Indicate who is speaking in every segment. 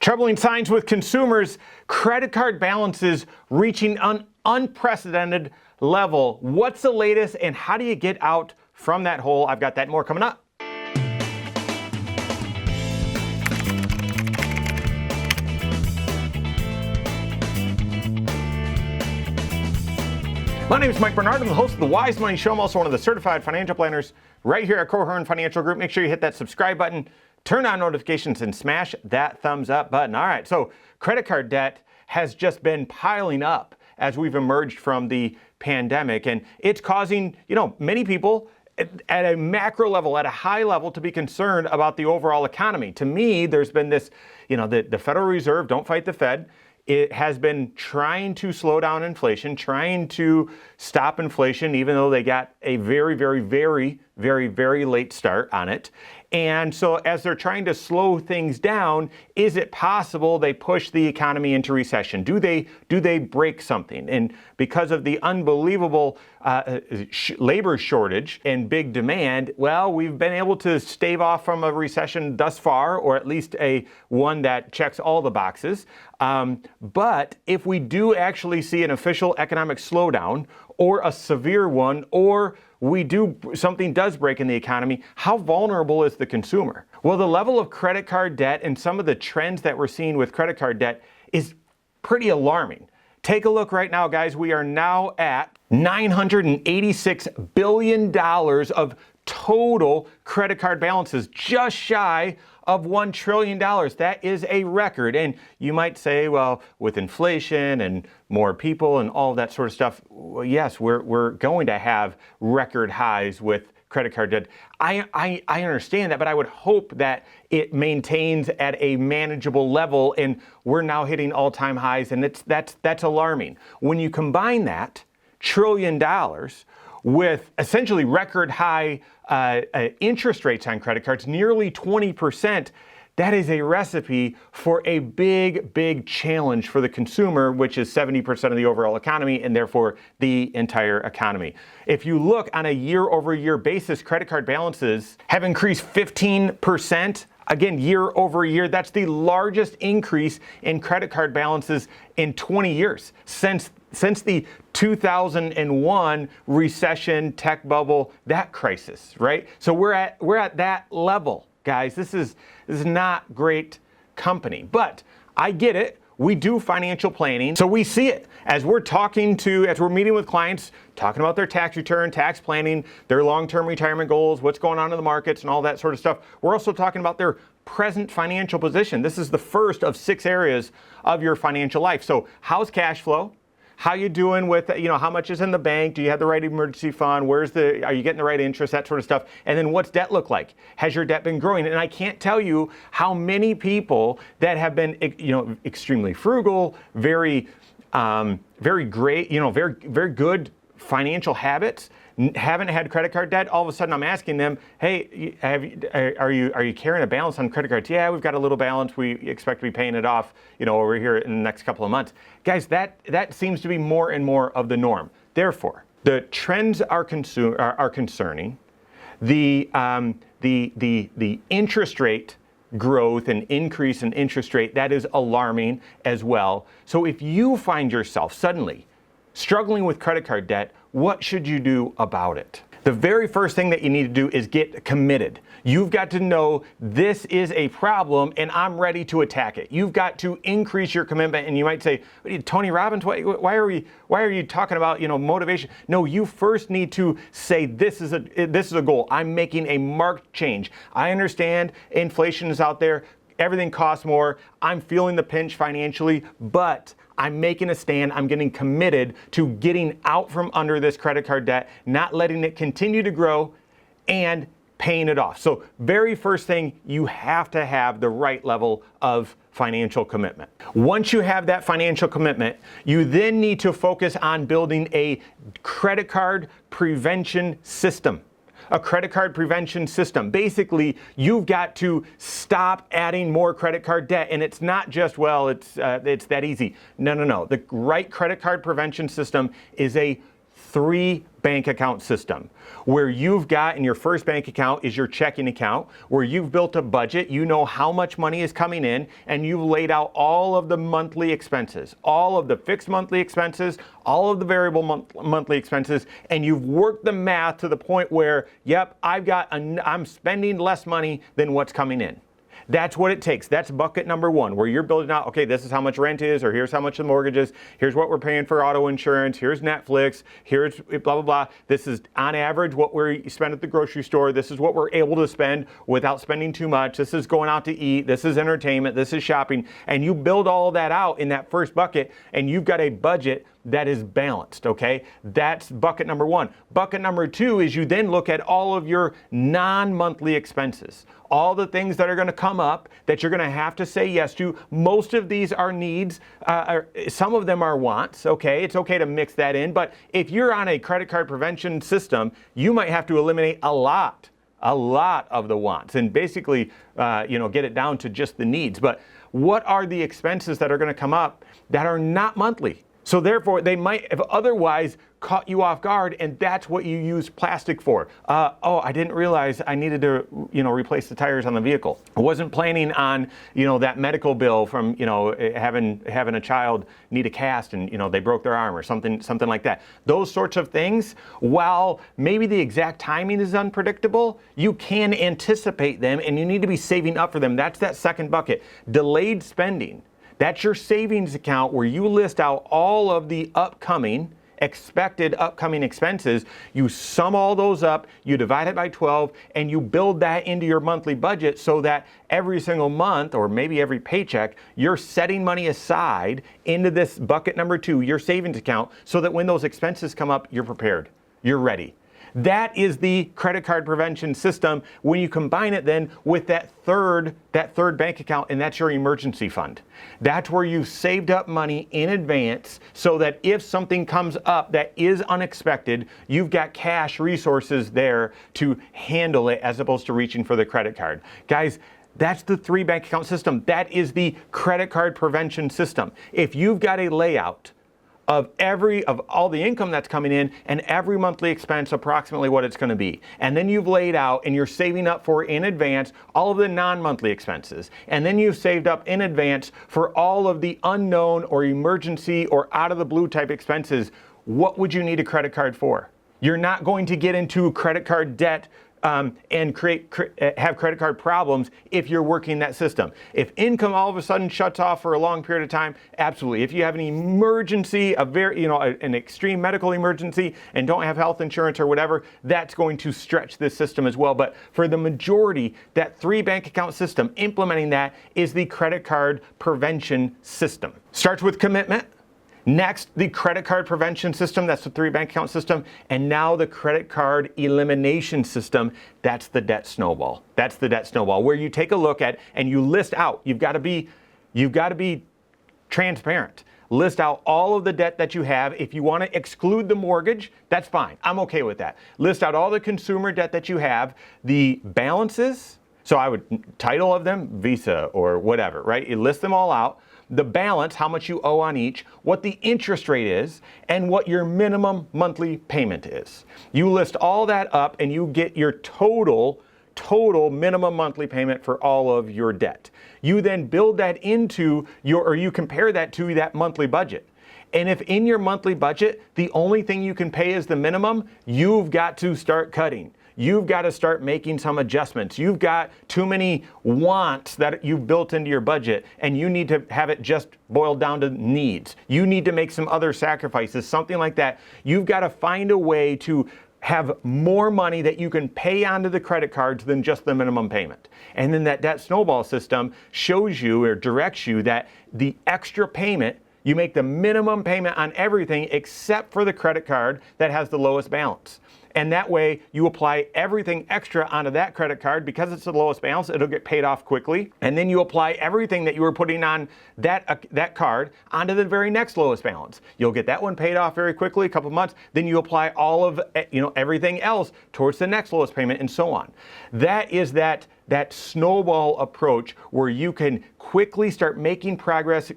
Speaker 1: Troubling signs with consumers, credit card balances reaching an unprecedented level. What's the latest and how do you get out from that hole? I've got that and more coming up. My name is Mike Bernard. I'm the host of the Wise Money Show. I'm also one of the certified financial planners right here at Korhorn Financial Group. Make sure you hit that subscribe button, turn on notifications, and smash that thumbs up button. All right, so credit card debt has just been piling up as we've emerged from the pandemic, and it's causing, many people at a macro level, at a high level, to be concerned about the overall economy. To me, there's been this, the Federal Reserve, don't fight the Fed. It has been trying to slow down inflation, trying to stop inflation, even though they got a very, very, very, very, very late start on it. And so as they're trying to slow things down, is it possible they push the economy into recession? Do they break something? And because of the unbelievable labor shortage and big demand, well, we've been able to stave off from a recession thus far, or at least one that checks all the boxes. But if we do actually see an official economic slowdown or a severe one, or something does break in the economy, how vulnerable is the consumer? Well, the level of credit card debt and some of the trends that we're seeing with credit card debt is pretty alarming. Take a look right now, guys. We are now at $986 billion of total credit card balances, just shy of $1 trillion. That is a record. And you might say, well, with inflation and more people and all that sort of stuff, well, yes, we're going to have record highs with credit card debt. I understand that, but I would hope that it maintains at a manageable level, and we're now hitting all-time highs, and that's alarming. When you combine that $1 trillion with essentially record high interest rates on credit cards, nearly 20%, that is a recipe for a big, big challenge for the consumer, which is 70% of the overall economy and therefore the entire economy. If you look on a year-over-year basis, credit card balances have increased 15%. Again, year over year, that's the largest increase in credit card balances in 20 years since the 2001 recession, tech bubble, that crisis, right? So we're at that level, guys. This is not great company, but I get it. We do financial planning, so we see it as we're meeting with clients, talking about their tax return, tax planning, their long-term retirement goals, what's going on in the markets and all that sort of stuff. We're also talking about their present financial position. This is the first of 6 areas of your financial life. So how's cash flow? How you doing with, how much is in the bank? Do you have the right emergency fund? are you getting the right interest? That sort of stuff. And then what's debt look like? Has your debt been growing? And I can't tell you how many people that have been, extremely frugal, very great, very, very good financial habits, haven't had credit card debt. All of a sudden I'm asking them, hey, are you carrying a balance on credit cards? Yeah, we've got a little balance. We expect to be paying it off, over here in the next couple of months. Guys, that seems to be more and more of the norm. Therefore, the trends are concerning. The interest rate growth and increase in interest rate, that is alarming as well. So if you find yourself suddenly struggling with credit card debt, what should you do about it? The very first thing that you need to do is get committed. You've got to know this is a problem and I'm ready to attack it. You've got to increase your commitment. And you might say, Tony Robbins, why are you talking about, motivation? No, you first need to say this is a goal. I'm making a marked change. I understand inflation is out there. Everything costs more. I'm feeling the pinch financially, but I'm making a stand. I'm getting committed to getting out from under this credit card debt, not letting it continue to grow, and paying it off. So very first thing, you have to have the right level of financial commitment. Once you have that financial commitment, you then need to focus on building a credit card prevention system. A credit card prevention system. Basically, you've got to stop adding more credit card debt. And it's not just, it's that easy. No. The right credit card prevention system is a 3 bank account system, where you've got in your first bank account is your checking account, where you've built a budget, you know how much money is coming in, and you've laid out all of the monthly expenses, all of the fixed monthly expenses, all of the variable monthly expenses, and you've worked the math to the point where, yep, I'm spending less money than what's coming in. That's what it takes. That's bucket number one, where you're building out, okay, this is how much rent is, or here's how much the mortgage is, here's what we're paying for auto insurance, here's Netflix, here's blah, blah, blah. This is on average what we spend at the grocery store. This is what we're able to spend without spending too much. This is going out to eat. This is entertainment. This is shopping. And you build all of that out in that first bucket, and you've got a budget that is balanced, okay? That's bucket number one. Bucket number two is you then look at all of your non-monthly expenses, all the things that are going to come up that you're going to have to say yes to. Most of these are needs. Some of them are wants, okay? It's okay to mix that in, but if you're on a credit card prevention system, you might have to eliminate a lot of the wants and basically, get it down to just the needs. But what are the expenses that are going to come up that are not monthly? So therefore, they might have otherwise caught you off guard, and that's what you use plastic for. I didn't realize I needed to, replace the tires on the vehicle. I wasn't planning on, that medical bill from, having a child need a cast and, they broke their arm or something like that. Those sorts of things, while maybe the exact timing is unpredictable, you can anticipate them, and you need to be saving up for them. That's that second bucket. Delayed spending. That's your savings account where you list out all of the expected upcoming expenses. You sum all those up, you divide it by 12, and you build that into your monthly budget so that every single month, or maybe every paycheck, you're setting money aside into this bucket number two, your savings account, so that when those expenses come up, you're prepared, you're ready. That is the credit card prevention system when you combine it then with that third bank account, and that's your emergency fund. That's where you've saved up money in advance so that if something comes up that is unexpected, you've got cash resources there to handle it as opposed to reaching for the credit card. Guys, that's the 3 bank account system. That is the credit card prevention system. If you've got a layout of all the income that's coming in and every monthly expense approximately what it's going to be, and then you've laid out and you're saving up for in advance all of the non-monthly expenses, and then you've saved up in advance for all of the unknown or emergency or out of the blue type expenses, what would you need a credit card for? You're not going to get into credit card debt and have credit card problems if you're working that system. If income all of a sudden shuts off for a long period of time, absolutely. If you have an emergency, an extreme medical emergency and don't have health insurance or whatever, that's going to stretch this system as well. But for the majority, that 3 bank account system, implementing that is the credit card prevention system. Starts with commitment. Next, the credit card prevention system, that's the 3 bank account system. And now the credit card elimination system, that's the debt snowball. That's the debt snowball, where you take a look at and you list out, you've got to be transparent. List out all of the debt that you have. If you want to exclude the mortgage, that's fine. I'm okay with that. List out all the consumer debt that you have, the balances. So I would title of them, Visa or whatever, right? You list them all out. The balance, how much you owe on each, what the interest rate is, and what your minimum monthly payment is. You list all that up and you get your total minimum monthly payment for all of your debt. You then build that into you compare that to that monthly budget. And if in your monthly budget, the only thing you can pay is the minimum, you've got to start cutting. You've got to start making some adjustments. You've got too many wants that you've built into your budget, and you need to have it just boiled down to needs. You need to make some other sacrifices, something like that. You've got to find a way to have more money that you can pay onto the credit cards than just the minimum payment. And then that debt snowball system shows you or directs you that the extra payment, you make the minimum payment on everything except for the credit card that has the lowest balance. And that way you apply everything extra onto that credit card because it's the lowest balance, it'll get paid off quickly. And then you apply everything that you were putting on that card onto the very next lowest balance. You'll get that one paid off very quickly, a couple months. Then you apply all of everything else towards the next lowest payment and so on. That is that that snowball approach where you can quickly start making progress,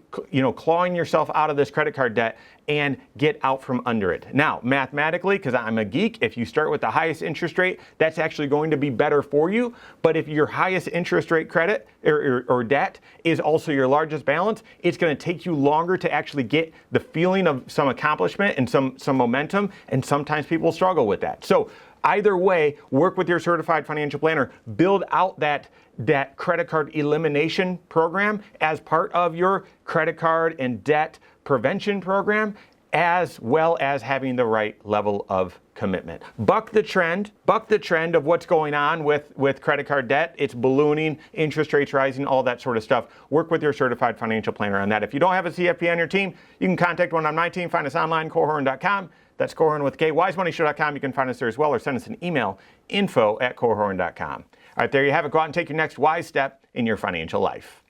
Speaker 1: clawing yourself out of this credit card debt and get out from under it. Now, mathematically, because I'm a geek, if you start with the highest interest rate, that's actually going to be better for you. But if your highest interest rate credit or debt is also your largest balance, it's going to take you longer to actually get the feeling of some accomplishment and some momentum. And sometimes people struggle with that. So either way, work with your certified financial planner, build out that credit card elimination program as part of your credit card and debt prevention program, as well as having the right level of commitment. Buck the trend of what's going on with credit card debt. It's ballooning, interest rates rising, all that sort of stuff. Work with your certified financial planner on that. If you don't have a CFP on your team, you can contact one on my team. Find us online, Korhorn.com. That's Korhorn with K. WiseMoneyShow.com. You can find us there as well, or send us an email, info@Korhorn.com. All right, there you have it. Go out and take your next wise step in your financial life.